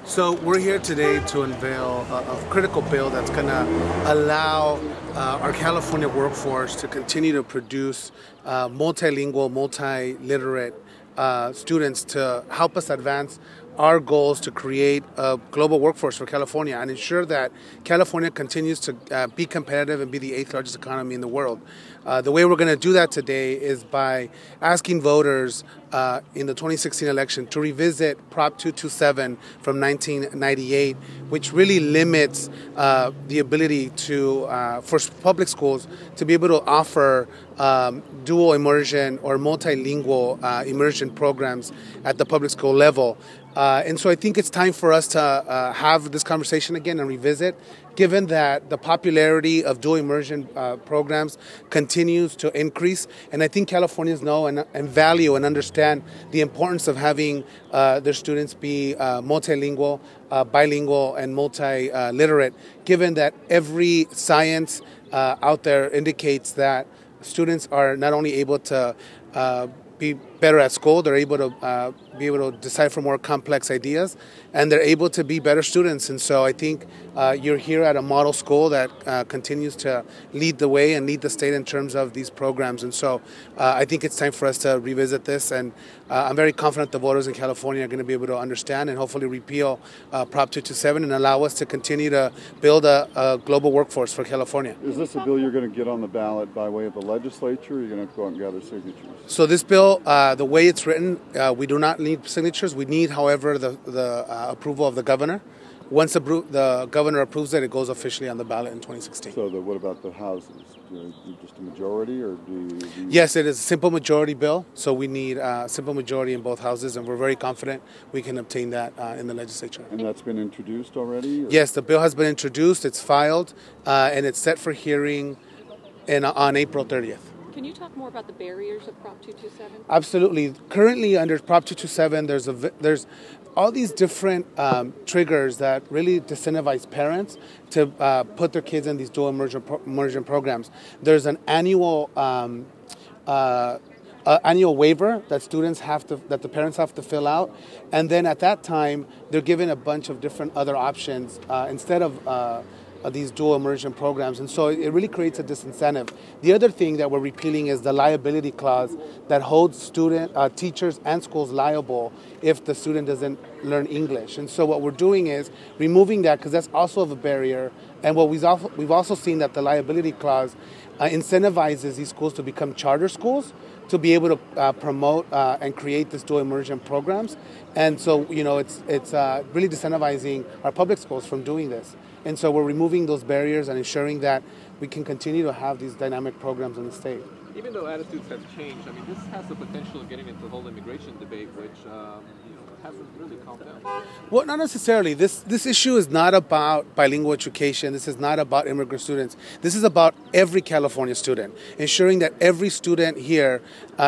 So we're here today to unveil a critical bill that's going to allow our California workforce to continue to produce multilingual, multiliterate students to help us advance our goals to create a global workforce for California and ensure that California continues to be competitive and be the 8th largest economy in the world. The way we're going to do that today is by asking voters in the 2016 election to revisit Prop 227 from 1998, which really limits the ability to for public schools to be able to offer dual immersion or multilingual immersion programs at the public school level. And so I think it's time for us to have this conversation again and revisit, given that the popularity of dual immersion programs continues to increase. And I think Californians know and value and understand the importance of having their students be multilingual, bilingual, and multiliterate, given that every science out there indicates that students are not only able to be better at school, they're able to be able to decipher more complex ideas, and they're able to be better students. And so I think you're here at a model school that continues to lead the way and lead the state in terms of these programs. And so I think it's time for us to revisit this, and I'm very confident the voters in California are going to be able to understand and hopefully repeal Prop 227 and allow us to continue to build a global workforce for California. Is this a bill you're going to get on the ballot by way of the legislature, or are you going to have to go out and gather signatures? So this bill, the way it's written, we do not need signatures. We need, however, the approval of the governor. Once the governor approves it, it goes officially on the ballot in 2016. So what about the houses? Just a majority, or do you... Yes, it is a simple majority bill, so we need a simple majority in both houses, and we're very confident we can obtain that in the legislature. And that's been introduced already? Or? Yes, the bill has been introduced, it's filed, and it's set for hearing on April 30th. Can you talk more about the barriers of Prop 227? Absolutely. Currently, under Prop 227, there's all these different triggers that really disincentivize parents to put their kids in these dual immersion programs. There's an annual waiver that the parents have to fill out, and then at that time they're given a bunch of different other options instead of these dual immersion programs, and so it really creates a disincentive. The other thing that we're repealing is the liability clause that holds teachers and schools liable if the student doesn't learn English. And so what we're doing is removing that, because that's also a barrier. And what we've also seen that the liability clause incentivizes these schools to become charter schools to be able to promote and create these dual immersion programs. And so it's really disincentivizing our public schools from doing this. And so we're removing those barriers and ensuring that we can continue to have these dynamic programs in the state. Even though attitudes have changed, I mean, this has the potential of getting into the whole immigration debate, which hasn't really calmed down. Well, not necessarily. This issue is not about bilingual education. This is not about immigrant students. This is about every California student, ensuring that every student here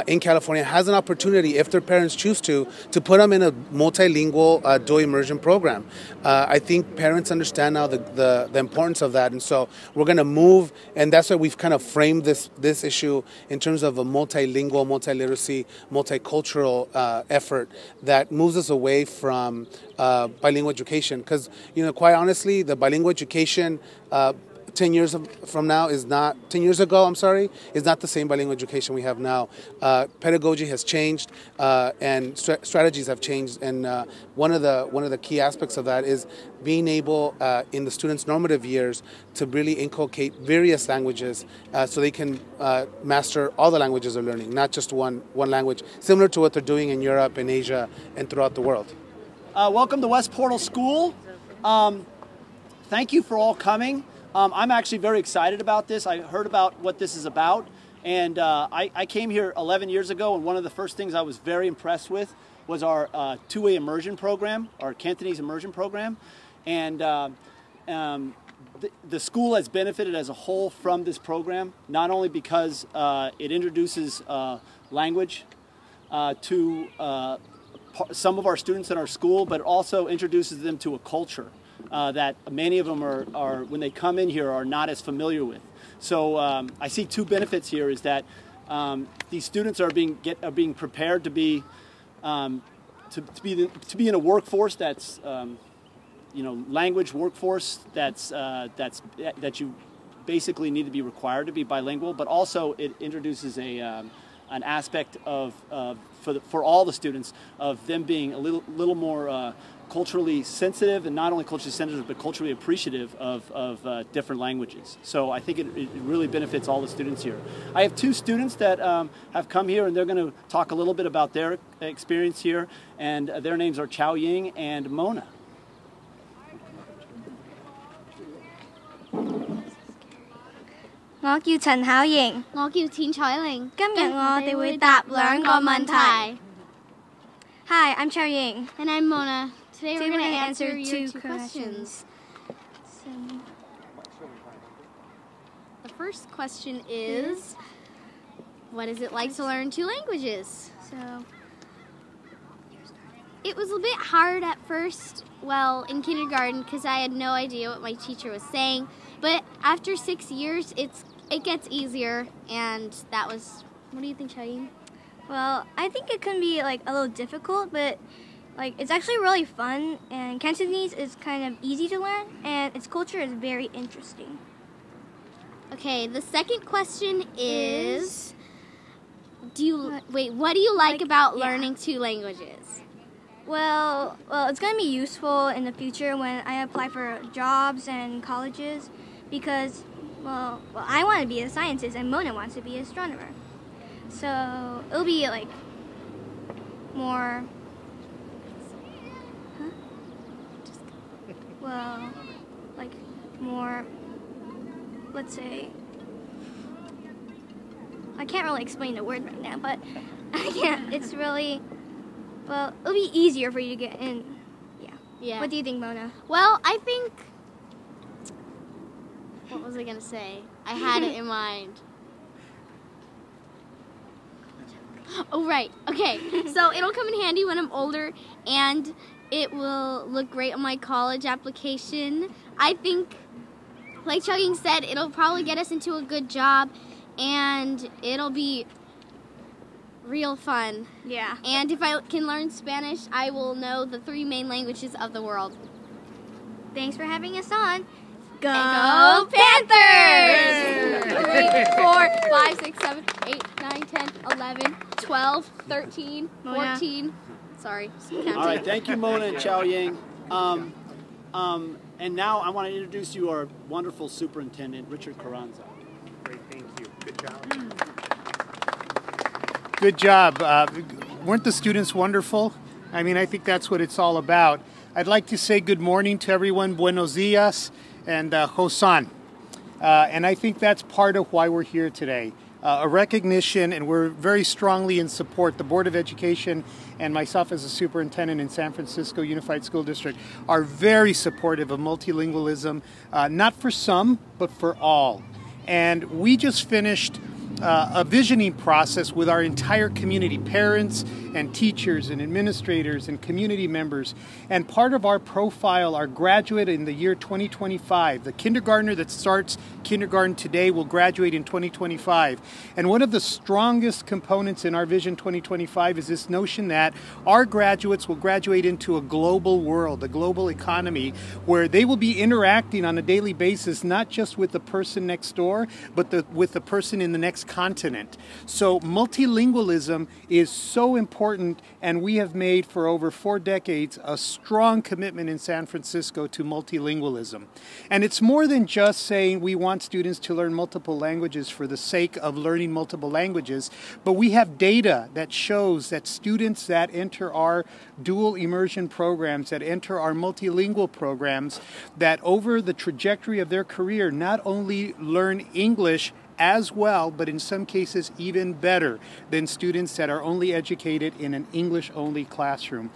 in California has an opportunity, if their parents choose to put them in a multilingual dual immersion program. I think parents understand now the importance of that, and so we're going to move, and that's why we've kind of framed this issue in terms of a multilingual, multiliteracy, multicultural effort that moves us away from bilingual education. Because, quite honestly, the bilingual education 10 years ago is not the same bilingual education we have now. Pedagogy has changed, and strategies have changed, and one of the key aspects of that is being able in the students' normative years to really inculcate various languages so they can master all the languages they're learning, not just one language, similar to what they're doing in Europe and Asia and throughout the world. Welcome to West Portal School. Thank you for all coming. I'm actually very excited about this. I heard about what this is about, and I came here 11 years ago, and one of the first things I was very impressed with was our two-way immersion program, our Cantonese immersion program, and the school has benefited as a whole from this program, not only because it introduces language to some of our students in our school, but also introduces them to a culture that many of them are when they come in here are not as familiar with. So I see two benefits here: is that these students are being prepared to be in a workforce that's language workforce that you basically need to be required to be bilingual, but also it introduces an aspect of for all the students of them being a little more culturally sensitive, and not only culturally sensitive but culturally appreciative of different languages. So I think it really benefits all the students here. I have two students that have come here, and they're going to talk a little bit about their experience here, and their names are Chao Ying and Mona. Tôi叫陳巧瑩。我叫錢彩玲。今日我哋會答兩個問題。Hi, I'm Chao Ying. And I'm Mona. Today we're going to answer two two questions. The first question is, what is it like to learn two languages? So, It was a bit hard at first, well, in kindergarten, because I had no idea what my teacher was saying. But after 6 years, it gets easier, and that was... What do you think, Chayeen? well, I think it can be like a little difficult, but like it's actually really fun, and Cantonese is kind of easy to learn, and its culture is very interesting. Okay, the second question is... what do you like about learning two languages? Well, it's going to be useful in the future when I apply for jobs and colleges because, well, I want to be a scientist and Mona wants to be an astronomer. So it'll be like more, well, like more, let's say, I can't really explain the word right now, but I can't, it's really... Well, it'll be easier for you to get in. Yeah. What do you think, Mona? Well, I think... What was I going to say? I had it in mind. Oh, right. Okay. So it'll come in handy when I'm older, and it will look great on my college application. I think, like Chugging said, it'll probably get us into a good job, and it'll be real fun. Yeah. And if I can learn Spanish, I will know the 3 main languages of the world. Thanks for having us on. Go Panthers! 3, 4, 5, 6, 7, 8, 9, 10, 11, 12, 13, 14. Sorry, counting. All right, thank you, Mona and Chao Ying. And now I want to introduce you our wonderful superintendent, Richard Carranza. Great, thank you. Good job. Good job. Weren't the students wonderful? I mean, I think that's what it's all about. I'd like to say good morning to everyone, buenos dias, and Hosan. And I think that's part of why we're here today. A recognition, and we're very strongly in support. The Board of Education and myself as a superintendent in San Francisco Unified School District are very supportive of multilingualism, not for some, but for all. And we just finished a visioning process with our entire community, parents and teachers and administrators and community members. And part of our profile, our graduate in the year 2025, the kindergartner that starts kindergarten today will graduate in 2025. And one of the strongest components in our Vision 2025 is this notion that our graduates will graduate into a global world, a global economy, where they will be interacting on a daily basis, not just with the person next door, but with the person in the next continent. So multilingualism is so important, and we have made for over 4 decades a strong commitment in San Francisco to multilingualism. And it's more than just saying we want students to learn multiple languages for the sake of learning multiple languages, but we have data that shows that students that enter our dual immersion programs, that enter our multilingual programs, that over the trajectory of their career not only learn English as well, but in some cases even better than students that are only educated in an English-only classroom.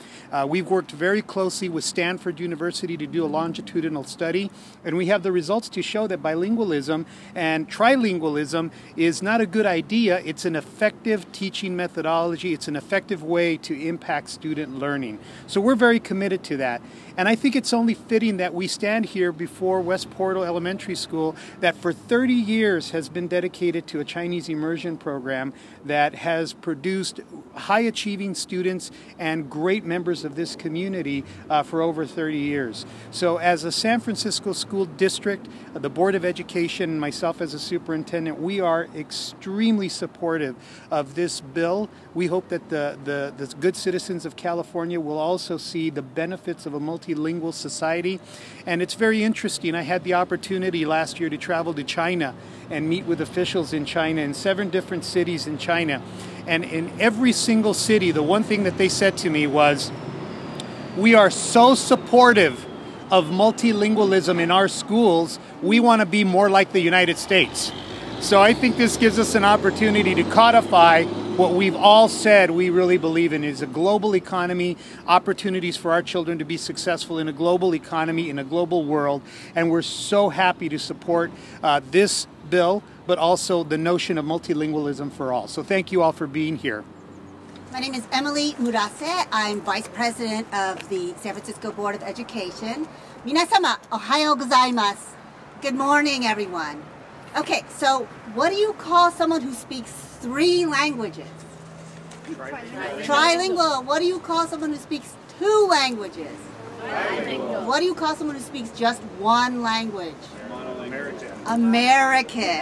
We've worked very closely with Stanford University to do a longitudinal study, and we have the results to show that bilingualism and trilingualism is not a good idea. It's an effective teaching methodology. It's an effective way to impact student learning. So we're very committed to that. And I think it's only fitting that we stand here before West Portal Elementary School that for 30 years has been dedicated to a Chinese immersion program that has produced high-achieving students and great members of this community for over 30 years. So as a San Francisco School District, the Board of Education, and myself as a superintendent, we are extremely supportive of this bill. We hope that the good citizens of California will also see the benefits of a multilingual society. And it's very interesting. I had the opportunity last year to travel to China and meet with officials in China in 7 different cities in China. And in every single city, the one thing that they said to me was, we are so supportive of multilingualism in our schools, we want to be more like the United States. So I think this gives us an opportunity to codify what we've all said we really believe in is a global economy, opportunities for our children to be successful in a global economy, in a global world. And we're so happy to support this bill, but also the notion of multilingualism for all. So thank you all for being here. My name is Emily Murase. I'm Vice President of the San Francisco Board of Education. Minasama, ohayo gozaimasu. Good morning, everyone. Okay, so what do you call someone who speaks 3 languages? Trilingual. What do you call someone who speaks 2 languages? Bilingual. What do you call someone who speaks just 1 language? American.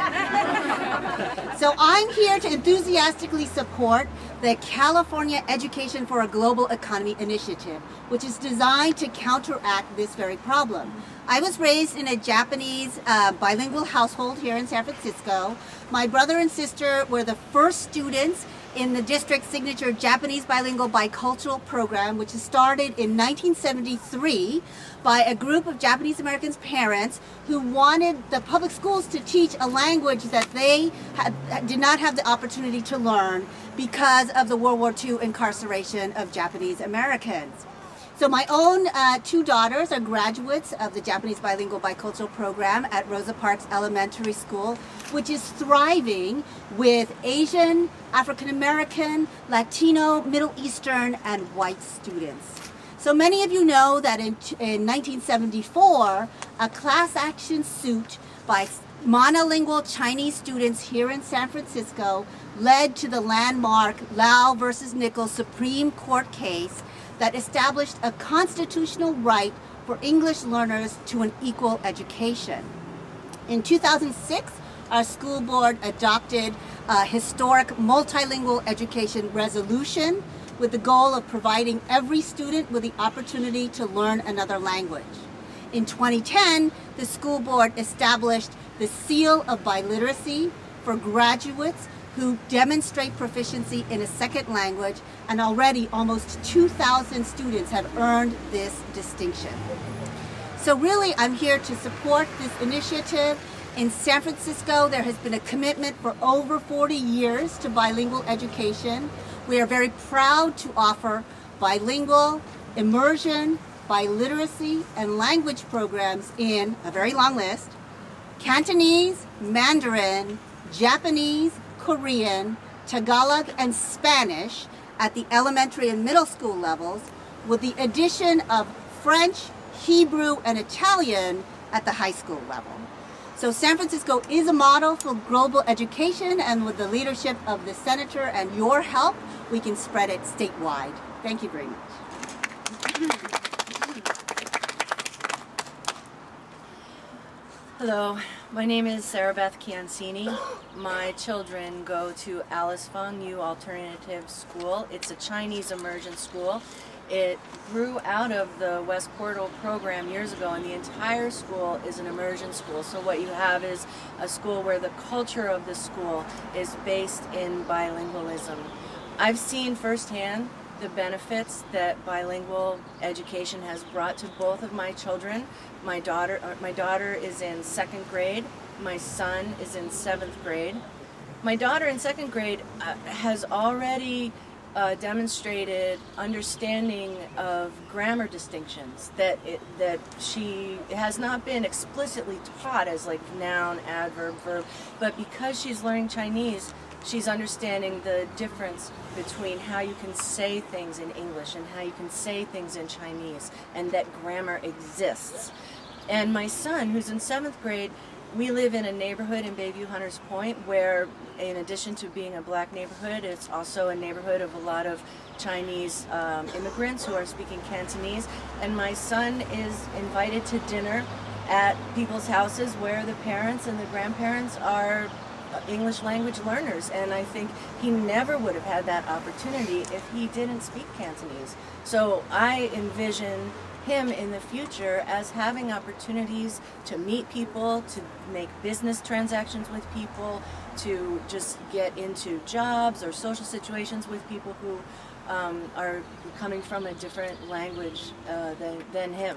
So I'm here to enthusiastically support the California Education for a Global Economy initiative, which is designed to counteract this very problem. I was raised in a Japanese bilingual household here in San Francisco. My brother and sister were the first students in the district's signature Japanese bilingual bicultural program, which was started in 1973 by a group of Japanese Americans' parents who wanted the public schools to teach a language that they did not have the opportunity to learn because of the World War II incarceration of Japanese Americans. So my own 2 daughters are graduates of the Japanese Bilingual Bicultural Program at Rosa Parks Elementary School, which is thriving with Asian, African American, Latino, Middle Eastern, and white students. So many of you know that in 1974, a class action suit by monolingual Chinese students here in San Francisco led to the landmark Lau versus Nichols Supreme Court case that established a constitutional right for English learners to an equal education. In 2006, our school board adopted a historic multilingual education resolution with the goal of providing every student with the opportunity to learn another language. In 2010, the school board established the Seal of Biliteracy for graduates who demonstrate proficiency in a second language, and already almost 2,000 students have earned this distinction. So really, I'm here to support this initiative. In San Francisco, there has been a commitment for over 40 years to bilingual education. We are very proud to offer bilingual, immersion, biliteracy, and language programs in a very long list: Cantonese, Mandarin, Japanese, Korean, Tagalog, and Spanish at the elementary and middle school levels, with the addition of French, Hebrew, and Italian at the high school level. So San Francisco is a model for global education, and with the leadership of the Senator and your help, we can spread it statewide. Thank you very much. Hello, my name is Sarah Beth Chiancini. My children go to Alice Feng Yu Alternative School. It's a Chinese immersion school. It grew out of the West Portal program years ago, and the entire school is an immersion school. So what you have is a school where the culture of the school is based in bilingualism. I've seen firsthand the benefits that bilingual education has brought to both of my children. My daughter is in 2nd grade. My son is in 7th grade. My daughter in 2nd grade has already demonstrated understanding of grammar distinctions that she has not been explicitly taught as like noun, adverb, verb, but because she's learning Chinese, she's understanding the difference between how you can say things in English and how you can say things in Chinese, and that grammar exists. And my son, who's in 7th grade, we live in a neighborhood in Bayview Hunters Point where, in addition to being a black neighborhood, it's also a neighborhood of a lot of Chinese immigrants who are speaking Cantonese. And my son is invited to dinner at people's houses where the parents and the grandparents are English language learners, and I think he never would have had that opportunity if he didn't speak Cantonese. So I envision him in the future as having opportunities to meet people, to make business transactions with people, to just get into jobs or social situations with people who are coming from a different language than him.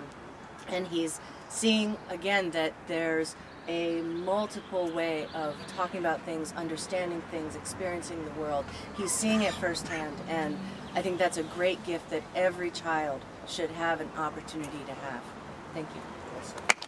And he's seeing again that there's a multiple way of talking about things, understanding things, experiencing the world. He's seeing it firsthand, and I think that's a great gift that every child should have an opportunity to have. Thank you.